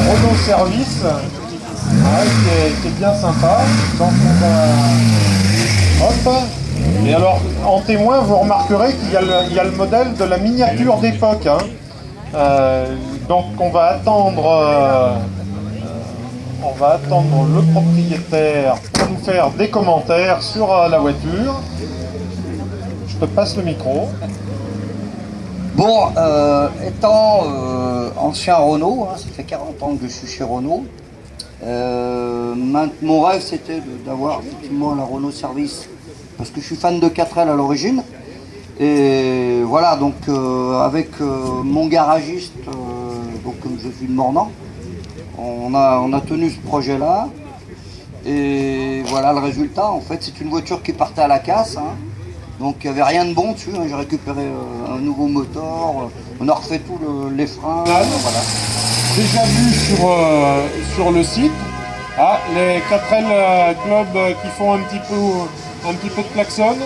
Renault Service, qui est bien sympa. Donc on va... Hop. Et alors, en témoin, vous remarquerez qu'il y a le modèle de la miniature d'époque. Hein. Donc on va attendre le propriétaire pour nous faire des commentaires sur la voiture. Je te passe le micro. Bon, étant ancien Renault, hein, ça fait 40 ans que je suis chez Renault. Mon rêve c'était d'avoir effectivement la Renault Service parce que je suis fan de 4L à l'origine. Et voilà, donc avec mon garagiste, donc comme je suis de Mornan, on a tenu ce projet-là. Et voilà le résultat. En fait, c'est une voiture qui partait à la casse. Hein. Donc il n'y avait rien de bon dessus. Hein. J'ai récupéré un nouveau moteur. On a refait tous les freins. Voilà. Déjà vu sur le site. Ah, les 4L Club qui font un petit peu de klaxon.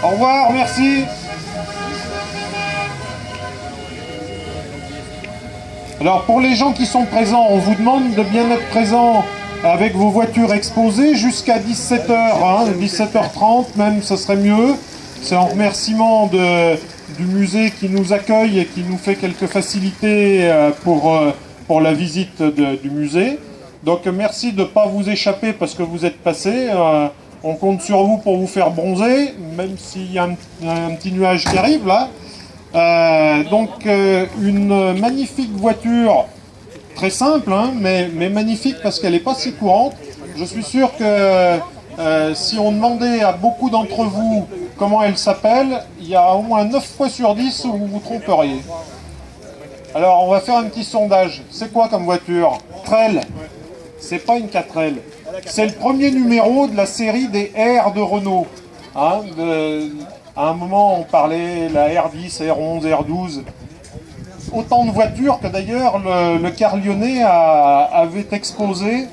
Au revoir, merci. Alors pour les gens qui sont présents, on vous demande de bien être présents avec vos voitures exposées jusqu'à 17h, hein, 17h30 même, ce serait mieux. C'est en remerciement du musée qui nous accueille et qui nous fait quelques facilités pour la visite du musée. Donc merci de ne pas vous échapper parce que vous êtes passés. On compte sur vous pour vous faire bronzer, même s'il y a un petit nuage qui arrive là. Une magnifique voiture, très simple, hein, mais magnifique parce qu'elle n'est pas si courante. Je suis sûr que si on demandait à beaucoup d'entre vous comment elle s'appelle, il y a au moins 9 fois sur 10 où vous vous tromperiez. Alors on va faire un petit sondage. C'est quoi comme voiture? 4L. C'est pas une 4L. C'est le premier numéro de la série des R de Renault. Hein, à un moment, on parlait la R10, R11, R12. Autant de voitures que d'ailleurs le car lyonnais avait exposé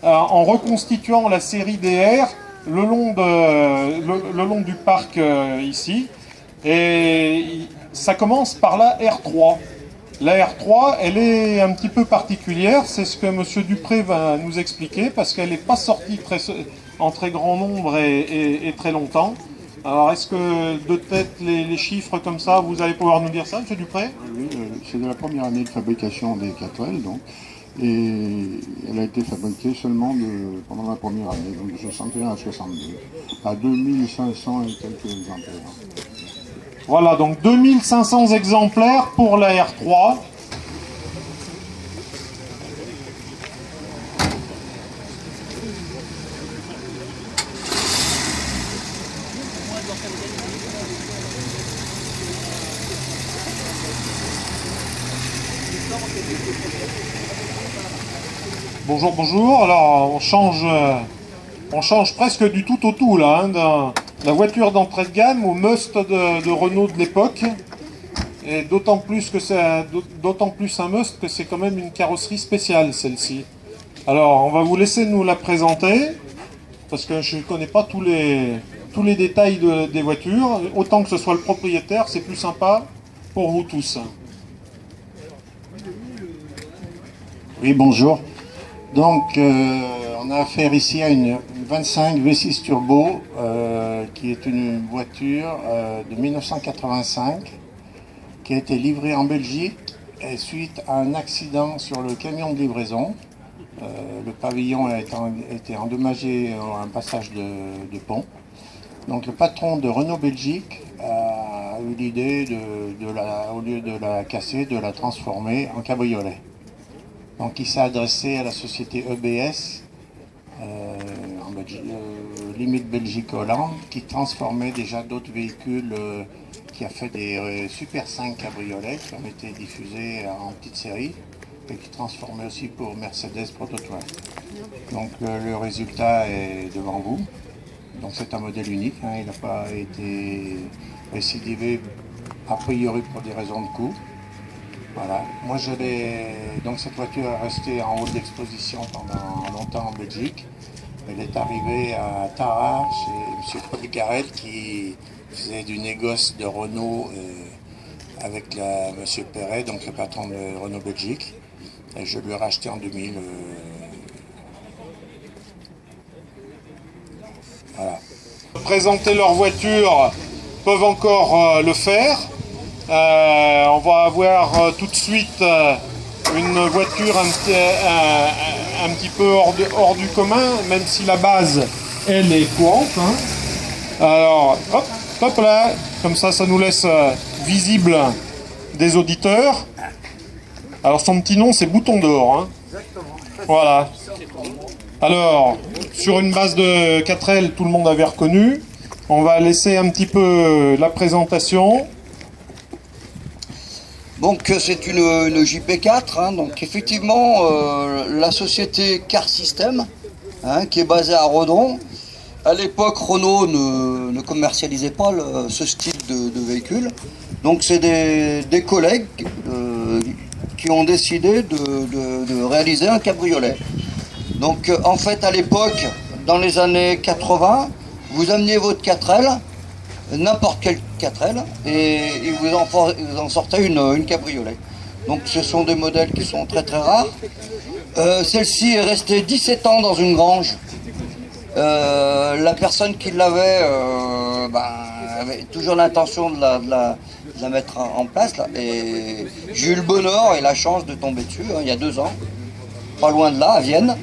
en reconstituant la série des R le long du parc ici. Et ça commence par la R3. La R3, elle est un petit peu particulière, c'est ce que M. Dupré va nous expliquer, parce qu'elle n'est pas sortie en très grand nombre et très longtemps. Alors, est-ce que de tête, les chiffres comme ça, vous allez pouvoir nous dire ça, M. Dupré? Oui, c'est de la première année de fabrication des 4L, donc, et elle a été fabriquée seulement pendant la première année, donc de 61 à 62, à 2500 et quelques exemplaires. Voilà, donc 2500 exemplaires pour la R3. Bonjour, bonjour. Alors, on change presque du tout au tout, là, hein, la voiture d'entrée de gamme au must de Renault de l'époque, et d'autant plus un must que c'est quand même une carrosserie spéciale celle-ci. Alors on va vous laisser nous la présenter, parce que je ne connais pas tous les détails des voitures, autant que ce soit le propriétaire, c'est plus sympa pour vous tous. Oui, bonjour. Donc on a affaire ici à une 25 V6 Turbo, qui est une voiture de 1985, qui a été livrée en Belgique et suite à un accident sur le camion de livraison. Le pavillon a été endommagé à un passage de pont. Donc le patron de Renault Belgique a eu l'idée au lieu de la casser, de la transformer en cabriolet. Donc il s'est adressé à la société EBS, limite Belgique-Hollande, qui transformait déjà d'autres véhicules, qui a fait des Super 5 cabriolets qui ont été diffusés en petite série et qui transformait aussi pour Mercedes Prototype. Donc le résultat est devant vous. Donc c'est un modèle unique, hein, il n'a pas été récidivé a priori pour des raisons de coût. Voilà. Moi donc cette voiture est restée en haut de l'exposition pendant longtemps en Belgique. Elle est arrivée à Tarare chez M. Paul Garrel qui faisait du négoce de Renault avec Monsieur Perret, donc le patron de Renault Belgique. Et je lui ai racheté en 2000. Voilà. Présenter leur voiture peuvent encore le faire. On va avoir tout de suite une voiture un petit peu hors du commun, même si la base, elle, est courante. Hein. Alors, hop, hop là, comme ça nous laisse visible des auditeurs. Alors, son petit nom, c'est Bouton d'Or. Hein. Voilà. Alors, sur une base de 4L, tout le monde avait reconnu. On va laisser un petit peu la présentation. Donc c'est une JP4, hein, donc effectivement la société Car System, hein, qui est basée à Redon. À l'époque, Renault ne commercialisait pas ce style de véhicule. Donc c'est des collègues qui ont décidé de réaliser un cabriolet. Donc en fait à l'époque, dans les années 80, vous ameniez votre 4L, n'importe quel 4L, et vous en sortez une cabriolet. Donc ce sont des modèles qui sont très très rares. Celle-ci est restée 17 ans dans une grange. La personne qui l'avait avait toujours l'intention de la mettre en place. Là. Et j'ai eu le bonheur et la chance de tomber dessus, hein, il y a 2 ans, pas loin de là, à Vienne.